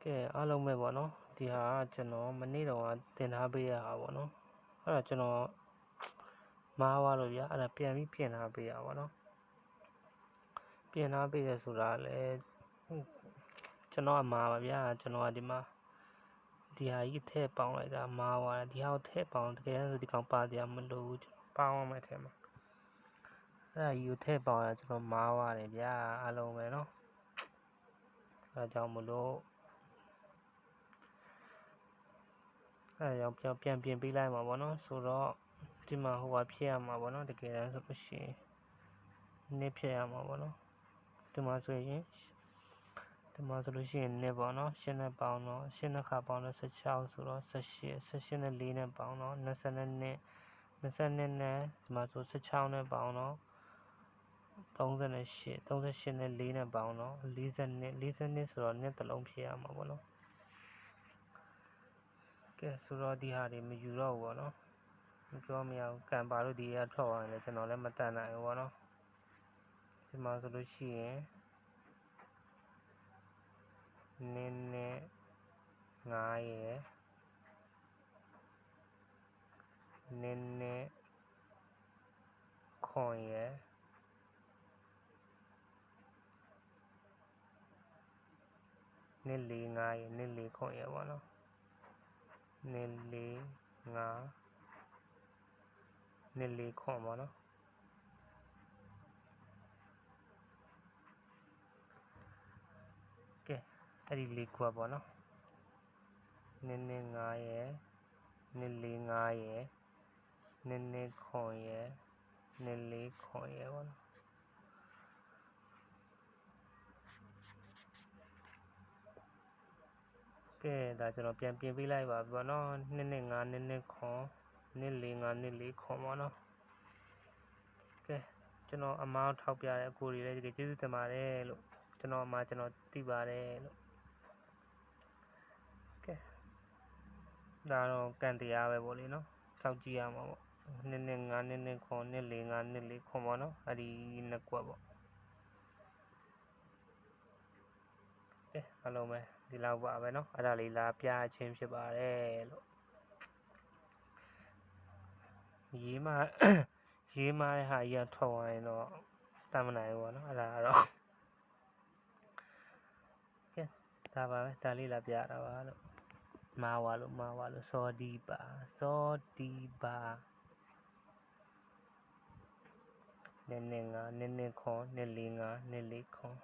ကဲအားလုံးပဲပေါ့နော်ဒီဟာကျွန်တော်မနေ့တော့တင်ထားပေးရတာပေါ့နော်အဲ့ဒါကျွန်တော်မားသွားလို့ဗျာအဲ့ဒါပြန်ပြီးပြင်ထားပေးရပါတော့ပြင်ထားပေးရဆိုတာလည်းကျွန်တော်မားပါဗျာကျွန်တော်ဒီမှာဒီဟာကြီးထည့်ပေါင်းလိုက်တာမားသွားတယ်ဒီဟာကိုထည့်ပေါင်းတကယ်ဆိုဒီကောင်ပါတရားမလို့ပေါင်းအောင်မယ်ထဲမှာအဲ့ဒါကြီးကိုထည့်ပေါင်းရကျွန်တော်မားသွားတယ်ဗျာအားလုံးပဲနော်အဲဒါကြောင့်မလို့အဲဒါကြောင့်ပြန်ပြင်ပေးလိုက်မှာပေါ့နော်ဆိုတော့ဒီမှာဟိုဟာဖြစ်ရမှာပေါ့နော်တကယ်တမ်းဆိုလို့ရှိရင်နှစ်ဖြစ်ရမှာပေါ့နော်ဒီမှာဆိုလို့ရှိရင်နှစ်ပေါ့နော်ရှင်းနဲ့ပေါင်းတော့ရှင်းနှစ်ခါပေါင်းတော့16ဆိုတော့18နဲ့4နဲ့ပေါင်းတော့22နဲ့ဒီမှာဆို16နဲ့ပေါင်းတော့38နဲ့4နဲ့ပေါင်းတော့40ဆိုတော့နှစ်တစ်လုံးဖြစ်ရမှာပေါ့နော်ကဲဆိုတော့ဒီဟာတွေမယူတော့ဘူးပေါ့နော်မပြောမရဘူးကံပါလို့ဒီကထွက်သွားတယ်ကျွန်တော်လည်းမတတ်နိုင်ဘူးပေါ့နော်ဒီမှာဆိုလို့ရှိရင်နင်းနဲ့9ရယ်နင်းနဲ့ခွန်ရယ်နင်း4 9ရယ်နင်း4ခွန်ရယ်ပေါ့နော်နင်း4 9နင်း4ခွန်ပေါ့နော်ကဲအဲ့ဒီ4ခွက်ပေါ့နော်နင်း9ရယ်နင်း4 9ရယ်နင်းခွန်ရယ်နင်း4ခွန်ရယ်ပေါ့နော်ကဲဒါကျွန်တော်ပြန်ပြင်ပေးလိုက်ပါပြီပေါ့နော်နင်း5နင်းခွန်နင်း4 9နင်း4ခွန်ပေါ့နော်ကဲကျွန်တော်အမားထောက်ပြတဲ့အကိုတွေလည်းကျေးဇူးတင်ပါတယ်လို့ကျွန်တော်သိပါတယ်လို့ကဲဒါတော့ကံတရားပဲပေါ့လေနော်ထောက်ကြည့်ရမှာပေါ့နင်း5နင်းခွန်နင်း4 9နင်း4ခွန်ပေါ့နော်အဲ့ဒီနှစ်ကွက်ပေါ့ကဲအားလုံးပဲဒီလောက်ပါပဲနော်အဲ့ဒါလေးလာပြချင်းဖြစ်ပါတယ်လို့ရေးမတဲ့ဟာကြီးကထွက်သွားရင်တော့တတ်မနိုင်ဘူးပေါ့နော်အဲ့ဒါကတော့ကဲဒါပါပဲဒါလေးလာပြတာပါလို့မာဝါလို့စောဒီပါနင်း5နင်းခွန်နင်း4 9နင်း4ခွန်